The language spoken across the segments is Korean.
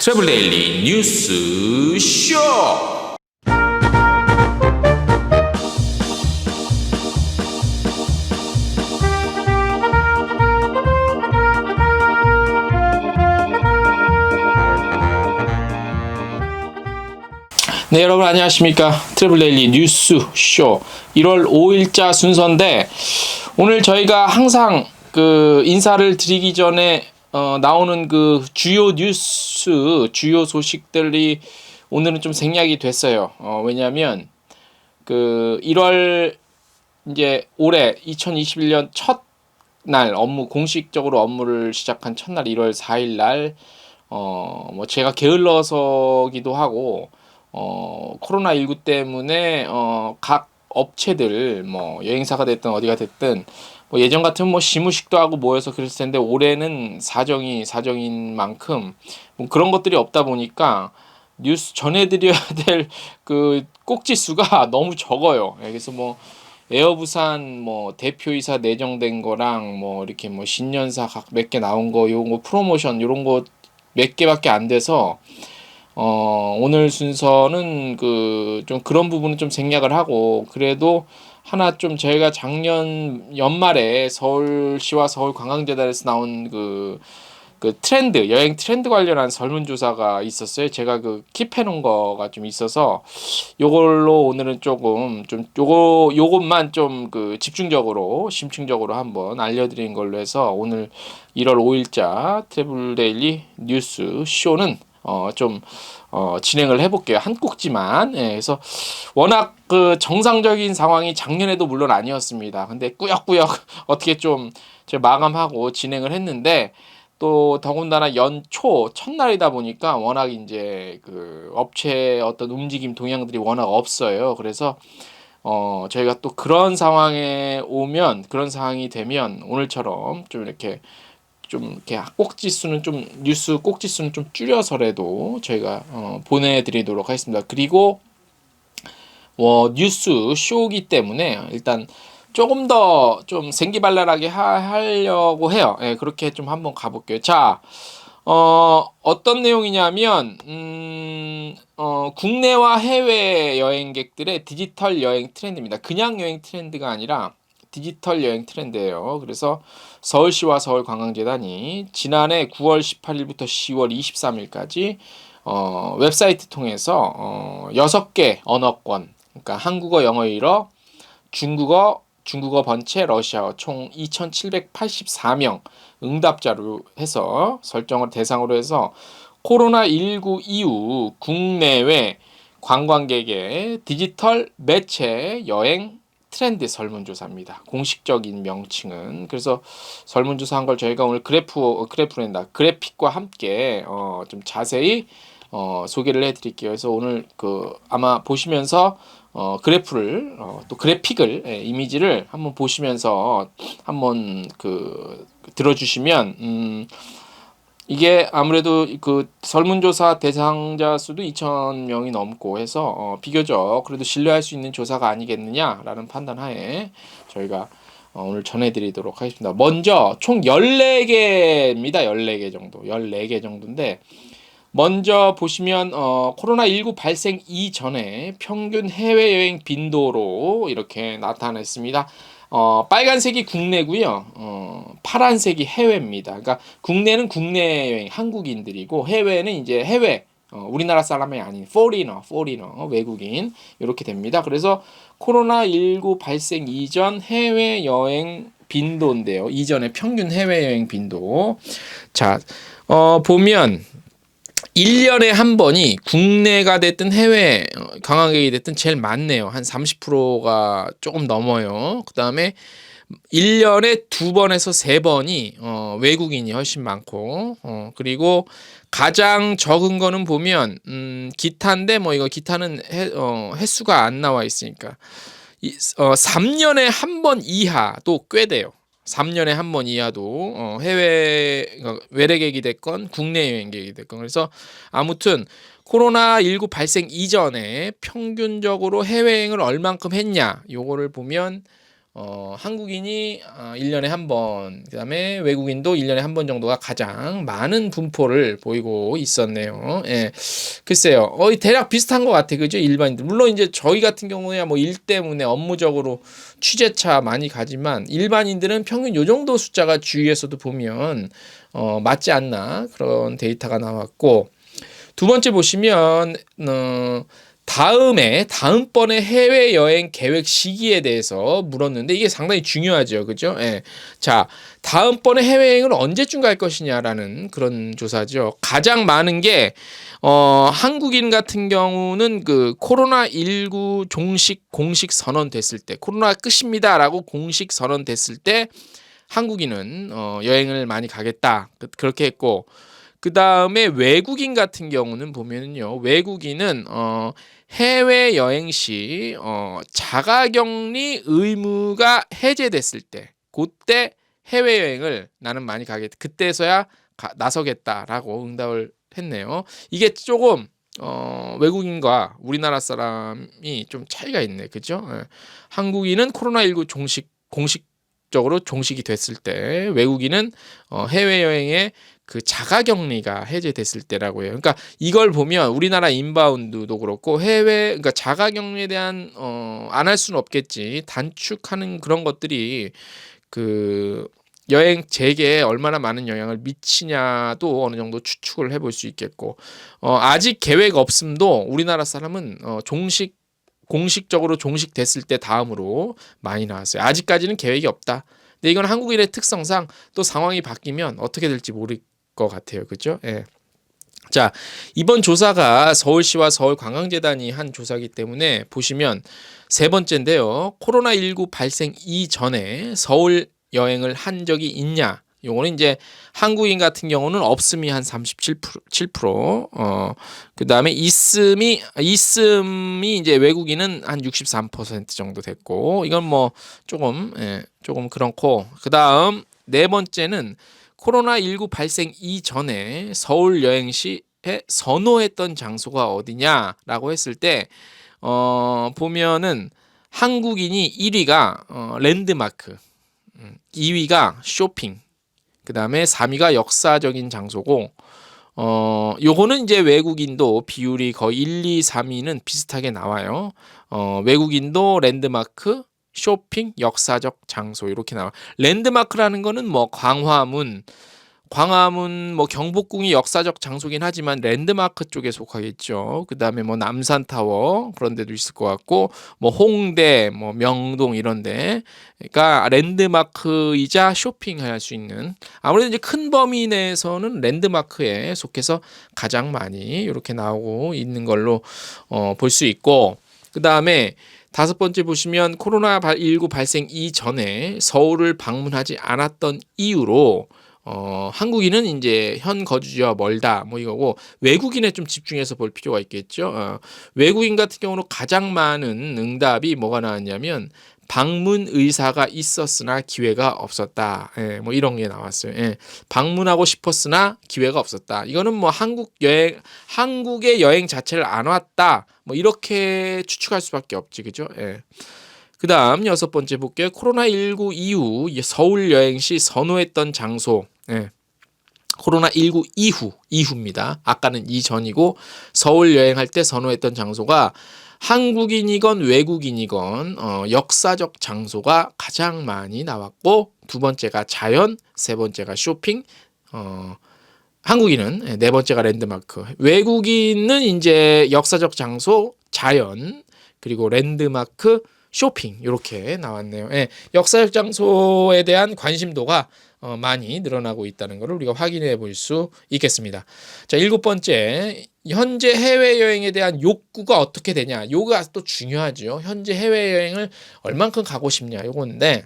트래블 데일리 뉴스 쇼. 네, 여러분 안녕하십니까? 트래블 데일리 뉴스 쇼 1월 5일자 순서인데, 오늘 저희가 항상 그 인사를 드리기 전에 나오는 그 주요 뉴스, 주요 소식들이 오늘은 좀 생략이 됐어요. 왜냐하면 그 1월 이제 올해 2021년 첫날 공식적으로 업무를 시작한 첫날 1월 4일 날 뭐 제가 게을러서기도 하고 코로나19 때문에 각 업체들 뭐 여행사가 됐든 어디가 됐든 뭐 예전 같으면 뭐 시무식도 하고 모여서 그랬을 텐데, 올해는 사정인 만큼 뭐 그런 것들이 없다 보니까 뉴스 전해드려야 될 그 꼭지수가 너무 적어요. 그래서 뭐 에어부산 뭐 대표이사 내정된 거랑 뭐 이렇게 뭐 신년사 각 몇 개 나온 거, 요거 프로모션 요런 거 몇 개밖에 안 돼서 오늘 순서는 그 좀 그런 부분은 좀 생략을 하고, 그래도 하나 좀 저희가 작년 연말에 서울시와 서울관광재단에서 나온 그 트렌드, 여행 트렌드 관련한 설문조사가 있었어요. 제가 그 킵해놓은 거가 좀 있어서 요걸로 오늘은 조금 좀 요것만 좀 그 집중적으로 심층적으로 한번 알려드린 걸로 해서, 오늘 1월 5일자 트래블 데일리 뉴스 쇼는 좀 진행을 해볼게요. 한 꼭지만. 예, 그래서 워낙 그 정상적인 상황이 작년에도 물론 아니었습니다. 근데 꾸역꾸역 어떻게 좀 제가 마감하고 진행을 했는데, 또 더군다나 연초 첫날이다 보니까 워낙 이제 그 업체 어떤 움직임 동향들이 워낙 없어요. 그래서 저희가 또 그런 상황이 되면 오늘처럼 좀 이렇게 꼭지수는 좀 뉴스 꼭지수는 좀 줄여서라도 저희가 보내드리도록 하겠습니다. 그리고 뉴스 쇼기 때문에 일단 조금 더 좀 생기발랄하게 하려고 해요. 예, 그렇게 좀 한번 가볼게요. 자, 어떤 내용이냐면 국내와 해외 여행객들의 디지털 여행 트렌드입니다. 그냥 여행 트렌드가 아니라 디지털 여행 트렌드예요. 그래서 서울시와 서울관광재단이 지난해 9월 18일부터 10월 23일까지 웹사이트 통해서 6개 언어권, 그러니까 한국어, 영어, 일어, 중국어 번체, 러시아어 총 2,784명 응답자로 해서 설정을 대상으로 해서 코로나19 이후 국내외 관광객의 디지털 매체 여행 트렌드 설문조사입니다. 공식적인 명칭은. 그래서 설문조사한 걸 저희가 오늘 그래픽과 함께 좀 자세히 소개를 해드릴게요. 그래서 오늘 아마 보시면서 그래프를 또 그래픽을 이미지를 한번 보시면서 한번 들어주시면 이게 아무래도 그 설문조사 대상자 수도 2,000명이 넘고 해서 비교적 그래도 신뢰할 수 있는 조사가 아니겠느냐라는 판단하에 저희가 오늘 전해드리도록 하겠습니다. 먼저 총 14개입니다. 14개 정도. 14개 정도인데, 먼저 보시면 코로나19 발생 이전에 평균 해외여행 빈도로 이렇게 나타냈습니다. 빨간색이 국내고요. 파란색이 해외입니다. 그러니까 국내는 국내 여행 한국인들이고, 해외는 이제 해외 우리나라 사람이 아닌 포리너 외국인, 이렇게 됩니다. 그래서 코로나19 발생 이전 해외여행 빈도인데요. 이전의 평균 해외여행 빈도. 자, 보면 1년에 한 번이 국내가 됐든 해외 관광객이 됐든 제일 많네요. 한 30%가 조금 넘어요. 그 다음에 1년에 2번에서 3번이 외국인이 훨씬 많고, 그리고 가장 적은 거는 보면 기타인데, 뭐 이거 기타는 횟수가 안 나와 있으니까 3년에 한 번 이하도 꽤 돼요. 3년에 한 번 이하도 해외 외래객이 됐건 국내 여행객이 됐건. 그래서 아무튼 코로나19 발생 이전에 평균적으로 해외여행을 얼만큼 했냐, 요거를 보면 한국인이 1년에 한 번, 그다음에 외국인도 1년에 한 번 정도가 가장 많은 분포를 보이고 있었네요. 예. 글쎄요. 대략 비슷한 것 같아. 그죠? 일반인들. 물론 이제 저희 같은 경우야 뭐 일 때문에 업무적으로 취재차 많이 가지만 일반인들은 평균 요 정도 숫자가 주위에서도 보면 맞지 않나 그런 데이터가 나왔고 두 번째 보시면 다음번에 해외여행 계획 시기에 대해서 물었는데 이게 상당히 중요하죠. 그죠? 예. 자, 다음번에 해외여행을 언제쯤 갈 것이냐라는 그런 조사죠. 가장 많은 게, 한국인 같은 경우는 그 코로나19 공식 선언됐을 때, 코로나 끝입니다라고 공식 선언됐을 때 한국인은, 여행을 많이 가겠다. 그렇게 했고, 그 다음에 외국인 같은 경우는 보면은요, 외국인은, 해외 여행 시 자가격리 의무가 해제됐을 때 그때 해외 여행을 나는 많이 가겠다. 그때서야 나서겠다라고 응답을 했네요. 이게 조금 외국인과 우리나라 사람이 좀 차이가 있네. 그죠? 예. 한국인은 코로나19 공식적으로 종식이 됐을 때 외국인은 해외여행에 그 자가격리가 해제됐을 때라고 해요. 그러니까 이걸 보면 우리나라 인바운드도 그렇고 그러니까 자가격리에 대한 안 할 수는 없겠지. 단축하는 그런 것들이 그 여행 재개에 얼마나 많은 영향을 미치냐도 어느 정도 추측을 해볼 수 있겠고 아직 계획 없음도 우리나라 사람은 공식적으로 종식됐을 때 다음으로 많이 나왔어요. 아직까지는 계획이 없다. 근데 이건 한국인의 특성상 또 상황이 바뀌면 어떻게 될지 모를 것 같아요. 그죠? 예. 자, 이번 조사가 서울시와 서울관광재단이 한 조사이기 때문에 보시면 세 번째인데요. 코로나19 발생 이전에 서울 여행을 한 적이 있냐? 요거는 이제 한국인 같은 경우는 없음이 한 37%, 그다음에 있음이 이제 외국인은 한 63% 정도 됐고 이건 뭐 조금 그렇고 그다음 네 번째는 코로나19 발생 이전에 서울 여행 시에 선호했던 장소가 어디냐라고 했을 때 보면은 한국인이 1위가 랜드마크, 2위가 쇼핑, 그 다음에 3위가 역사적인 장소고, 요거는 이제 외국인도 비율이 거의 1, 2, 3위는 비슷하게 나와요. 외국인도 랜드마크, 쇼핑, 역사적 장소 이렇게 나와. 랜드마크라는 거는 뭐 광화문 뭐 경복궁이 역사적 장소긴 하지만 랜드마크 쪽에 속하겠죠. 그 다음에 뭐 남산타워 그런 데도 있을 것 같고 뭐 홍대 뭐 명동 이런데 그러니까 랜드마크이자 쇼핑할 수 있는 아무래도 이제 큰 범위 내에서는 랜드마크에 속해서 가장 많이 이렇게 나오고 있는 걸로 볼 수 있고 그 다음에 다섯 번째 보시면 코로나19 발생 이전에 서울을 방문하지 않았던 이유로 한국인은 이제 현 거주지와 멀다 뭐 이거고 외국인에 좀 집중해서 볼 필요가 있겠죠. 외국인 같은 경우는 가장 많은 응답이 뭐가 나왔냐면 방문 의사가 있었으나 기회가 없었다. 예, 뭐 이런 게 나왔어요. 예, 방문하고 싶었으나 기회가 없었다. 이거는 뭐 한국의 여행 자체를 안 왔다. 뭐 이렇게 추측할 수밖에 없지, 그죠? 예. 그 다음 여섯 번째 볼게요. 코로나19 이후 서울 여행 시 선호했던 장소. 예. 코로나19 이후입니다. 아까는 이전이고 서울 여행할 때 선호했던 장소가 한국인이건 외국인이건 역사적 장소가 가장 많이 나왔고 두 번째가 자연, 세 번째가 쇼핑, 한국인은 네 번째가 랜드마크, 외국인은 이제 역사적 장소, 자연, 그리고 랜드마크, 쇼핑 이렇게 나왔네요. 예, 역사적 장소에 대한 관심도가 많이 늘어나고 있다는 것을 우리가 확인해 볼 수 있겠습니다. 자, 일곱 번째, 현재 해외여행에 대한 욕구가 어떻게 되냐. 요가 또 중요하죠. 현재 해외여행을 얼만큼 가고 싶냐 요건데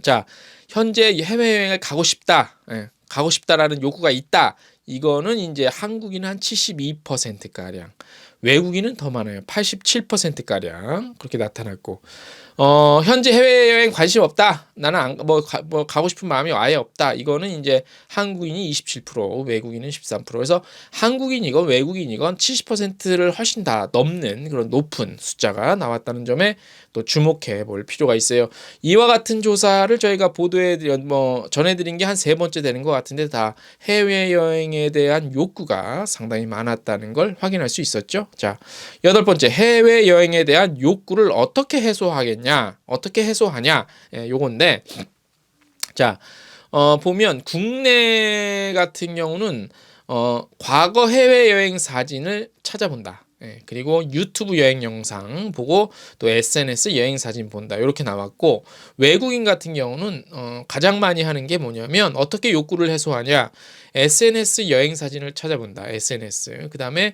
자, 현재 해외여행을 가고 싶다. 예, 가고 싶다라는 욕구가 있다. 이거는 이제 한국인 한 72%가량, 외국인은 더 많아요. 87%가량 그렇게 나타났고, 현재 해외여행 관심 없다. 나는 가고 싶은 마음이 아예 없다. 이거는 이제 한국인이 27%, 외국인은 13%. 그래서 한국인이건 외국인이건 70%를 훨씬 다 넘는 그런 높은 숫자가 나왔다는 점에 또 주목해 볼 필요가 있어요. 이와 같은 조사를 저희가 전해드린 게 한 3번째 되는 것 같은데, 다 해외여행에 대한 욕구가 상당히 많았다는 걸 확인할 수 있었죠. 자, 8번째, 해외여행에 대한 욕구를 어떻게 해소하겠냐, 어떻게 해소하냐, 요건데, 자, 보면 국내 같은 경우는 과거 해외여행 사진을 찾아본다. 그리고 유튜브 여행 영상 보고 또 SNS 여행 사진 본다. 이렇게 나왔고, 외국인 같은 경우는 가장 많이 하는 게 뭐냐면, 어떻게 욕구를 해소하냐, SNS 여행 사진을 찾아본다. SNS. 그 다음에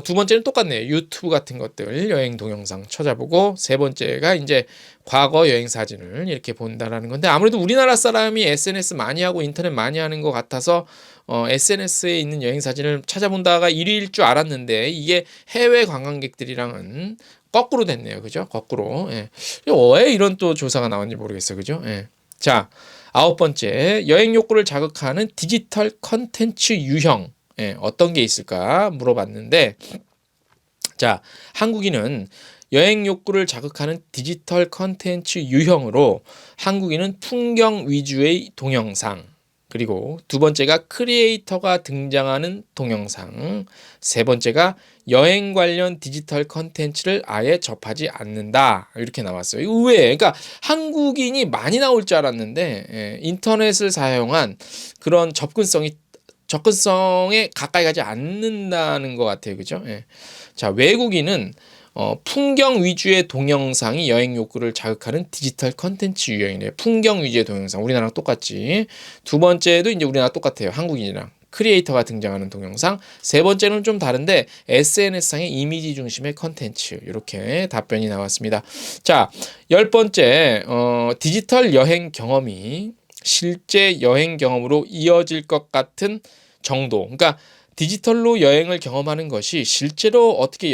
두 번째는 똑같네요. 유튜브 같은 것들 여행 동영상 찾아보고, 세 번째가 이제 과거 여행 사진을 이렇게 본다라는 건데, 아무래도 우리나라 사람이 SNS 많이 하고 인터넷 많이 하는 것 같아서 SNS에 있는 여행 사진을 찾아본다가 1위일 줄 알았는데, 이게 해외 관광객들이랑은 거꾸로 됐네요. 그죠? 거꾸로. 예. 왜 이런 또 조사가 나왔는지 모르겠어요. 그죠? 예. 자, 9번째, 여행 욕구를 자극하는 디지털 컨텐츠 유형. 어떤 게 있을까 물어봤는데, 자, 한국인은 여행 욕구를 자극하는 디지털 컨텐츠 유형으로 한국인은 풍경 위주의 동영상, 그리고 두 번째가 크리에이터가 등장하는 동영상, 세 번째가 여행 관련 디지털 컨텐츠를 아예 접하지 않는다. 이렇게 나왔어요. 의외예요. 그러니까 한국인이 많이 나올 줄 알았는데, 인터넷을 사용한 그런 접근성에 가까이 가지 않는다는 것 같아요. 그죠? 예. 자, 외국인은 풍경 위주의 동영상이 여행 욕구를 자극하는 디지털 컨텐츠 유형이네요. 풍경 위주의 동영상. 우리나라랑 똑같지. 두 번째도 이제 우리나라 똑같아요. 한국인이랑. 크리에이터가 등장하는 동영상. 세 번째는 좀 다른데, SNS상의 이미지 중심의 컨텐츠. 이렇게 답변이 나왔습니다. 자, 10번째, 디지털 여행 경험이 실제 여행 경험으로 이어질 것 같은 정도. 그러니까 디지털로 여행을 경험하는 것이 실제로 어떻게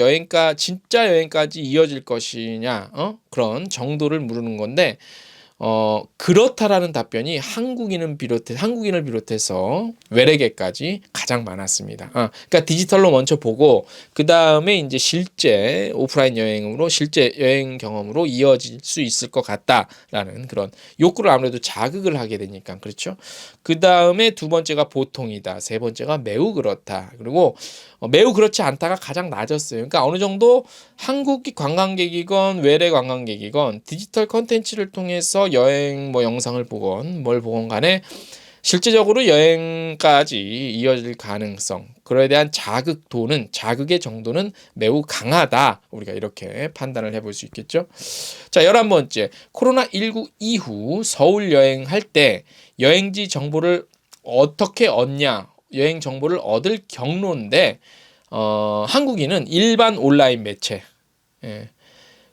진짜 여행까지 이어질 것이냐, 그런 정도를 물으는 건데, 그렇다라는 답변이 한국인을 비롯해서 외래계까지 가장 많았습니다. 그러니까 디지털로 먼저 보고, 그 다음에 이제 실제 오프라인 여행으로, 실제 여행 경험으로 이어질 수 있을 것 같다라는 그런 욕구를 아무래도 자극을 하게 되니까. 그렇죠. 그 다음에 두 번째가 보통이다. 세 번째가 매우 그렇다. 그리고 매우 그렇지 않다가 가장 낮았어요. 그러니까 어느 정도 한국 관광객이건 외래 관광객이건 디지털 컨텐츠를 통해서 여행 영상을 보건 뭘 보건 간에 실제적으로 여행까지 이어질 가능성, 그에 대한 자극의 정도는 매우 강하다. 우리가 이렇게 판단을 해볼 수 있겠죠. 자, 11번째, 코로나19 이후 서울 여행할 때 여행지 정보를 어떻게 얻냐, 여행 정보를 얻을 경로인데, 한국인은 일반 온라인 매체,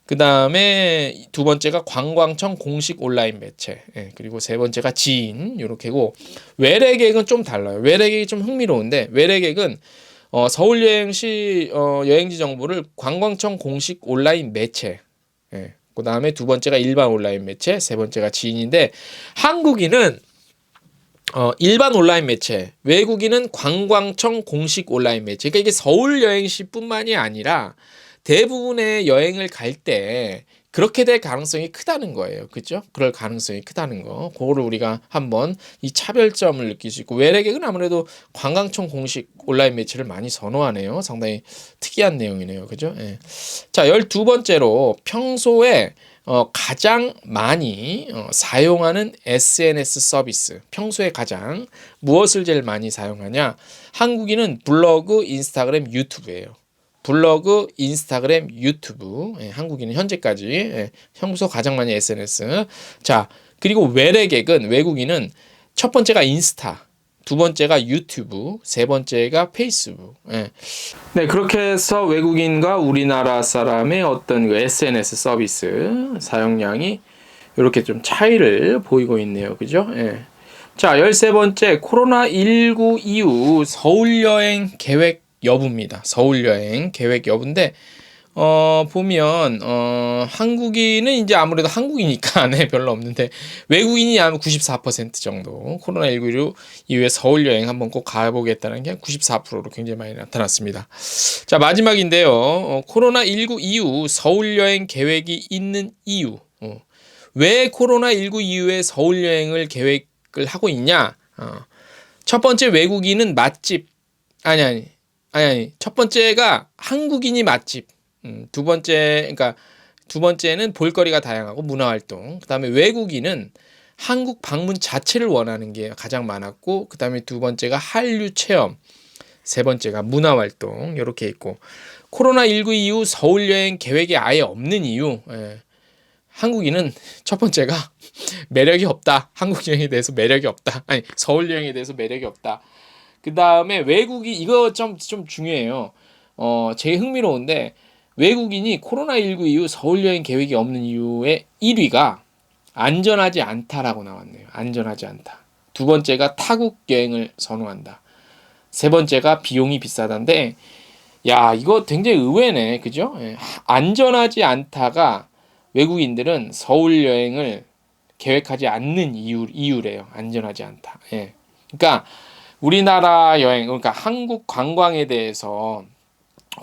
그 다음에 두 번째가 관광청 공식 온라인 매체, 그리고 세 번째가 지인, 요렇게고, 외래객은 좀 달라요. 외래객이 좀 흥미로운데, 외래객은 서울 여행 시 여행지 정보를 관광청 공식 온라인 매체, 그 다음에 두 번째가 일반 온라인 매체, 세 번째가 지인인데, 한국인은 일반 온라인 매체, 외국인은 관광청 공식 온라인 매체. 그러니까 이게 서울 여행시뿐만이 아니라 대부분의 여행을 갈 때 그렇게 될 가능성이 크다는 거예요. 그죠? 그럴 가능성이 크다는 거. 그거를 우리가 한번 이 차별점을 느낄 수 있고, 외래객은 아무래도 관광청 공식 온라인 매체를 많이 선호하네요. 상당히 특이한 내용이네요. 그죠? 예. 자, 12번째로 평소에 가장 많이 사용하는 SNS 서비스. 평소에 가장 무엇을 제일 많이 사용하냐? 한국인은 블로그, 인스타그램, 유튜브예요. 블로그, 인스타그램, 유튜브. 한국인은 현재까지 평소 가장 많이 SNS. 자, 그리고 외국인은 첫 번째가 인스타, 두 번째가 유튜브, 세 번째가 페이스북. 네, 그렇게 해서 외국인과 우리나라 사람의 어떤 그 SNS 서비스 사용량이 이렇게 좀 차이를 보이고 있네요. 그죠? 자, 13번째, 코로나19 이후 서울 여행 계획 여부입니다. 서울 여행 계획 여부인데 보면 한국인은 이제 아무래도 한국이니까 네, 별로 없는데 외국인이 아마 94% 정도 코로나19 이후에 서울 여행 한번 꼭 가보겠다는 게 94%로 굉장히 많이 나타났습니다. 자, 마지막인데요. 코로나19 이후 서울 여행 계획이 있는 이유. 왜 코로나19 이후에 서울 여행을 계획을 하고 있냐? 첫 번째, 외국인은 맛집. 아니. 첫 번째가 한국인이 맛집. 그러니까 두 번째는 볼거리가 다양하고 문화활동. 그 다음에 외국인은 한국 방문 자체를 원하는 게 가장 많았고, 그 다음에 두 번째가 한류 체험. 세 번째가 문화활동. 이렇게 있고, 코로나19 이후 서울 여행 계획이 아예 없는 이유. 한국인은 첫 번째가 매력이 없다. 한국 여행에 대해서 매력이 없다. 아니, 서울 여행에 대해서 매력이 없다. 그 다음에 외국이, 이거 좀 중요해요. 제일 흥미로운데, 외국인이 코로나19 이후 서울 여행 계획이 없는 이유의 1위가 안전하지 않다라고 나왔네요. 안전하지 않다. 두 번째가 타국 여행을 선호한다. 세 번째가 비용이 비싸다인데, 야, 이거 굉장히 의외네. 그죠? 안전하지 않다가 외국인들은 서울 여행을 계획하지 않는 이유래요. 안전하지 않다. 그러니까 우리나라 여행, 그러니까 한국 관광에 대해서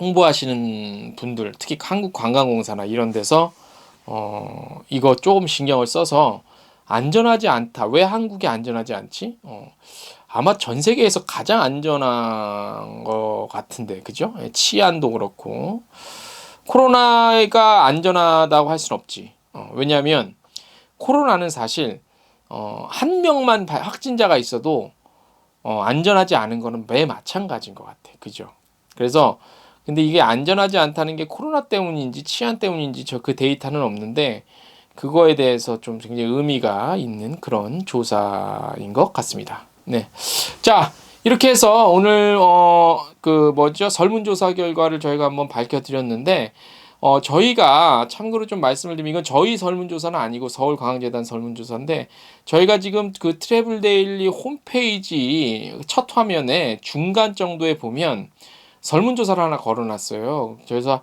홍보하시는 분들, 특히 한국관광공사나 이런 데서 이거 조금 신경을 써서 안전하지 않다. 왜 한국이 안전하지 않지? 아마 전 세계에서 가장 안전한 것 같은데, 그죠? 치안도 그렇고. 코로나가 안전하다고 할 수는 없지. 왜냐하면 코로나는 사실 한 명만 확진자가 있어도 안전하지 않은 거는 매 마찬가지인 것 같아. 그죠? 그래서 근데 이게 안전하지 않다는 게 코로나 때문인지 치안 때문인지 그 데이터는 없는데 그거에 대해서 좀 굉장히 의미가 있는 그런 조사인 것 같습니다. 네. 자, 이렇게 해서 오늘 설문조사 결과를 저희가 한번 밝혀드렸는데 저희가 참고로 좀 말씀을 드리면 이건 저희 설문조사는 아니고 서울관광재단 설문조사인데 저희가 지금 그 트래블데일리 홈페이지 첫 화면에 중간 정도에 보면 설문조사를 하나 걸어놨어요. 그래서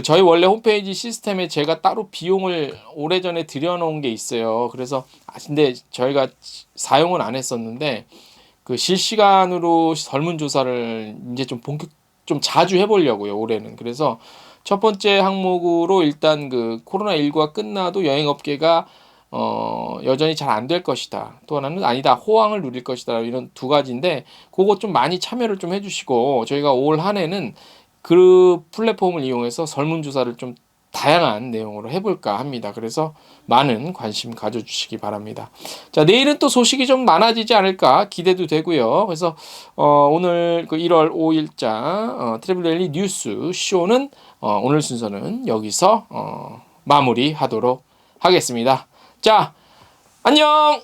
저희 원래 홈페이지 시스템에 제가 따로 비용을 오래전에 들여놓은 게 있어요. 그래서 근데 저희가 사용은 안 했었는데 실시간으로 설문조사를 이제 좀 자주 해보려고요, 올해는. 그래서 첫 번째 항목으로 일단 코로나19가 끝나도 여행업계가 여전히 잘 안 될 것이다. 또 하나는 아니다, 호황을 누릴 것이다. 이런 두 가지인데 그거 좀 많이 참여를 좀 해주시고 저희가 올 한 해는 그 플랫폼을 이용해서 설문조사를 좀 다양한 내용으로 해볼까 합니다. 그래서 많은 관심 가져주시기 바랍니다. 자, 내일은 또 소식이 좀 많아지지 않을까 기대도 되고요. 그래서 오늘 1월 5일자 트래블데일리 뉴스 쇼는 오늘 순서는 여기서 마무리하도록 하겠습니다. 자, 안녕!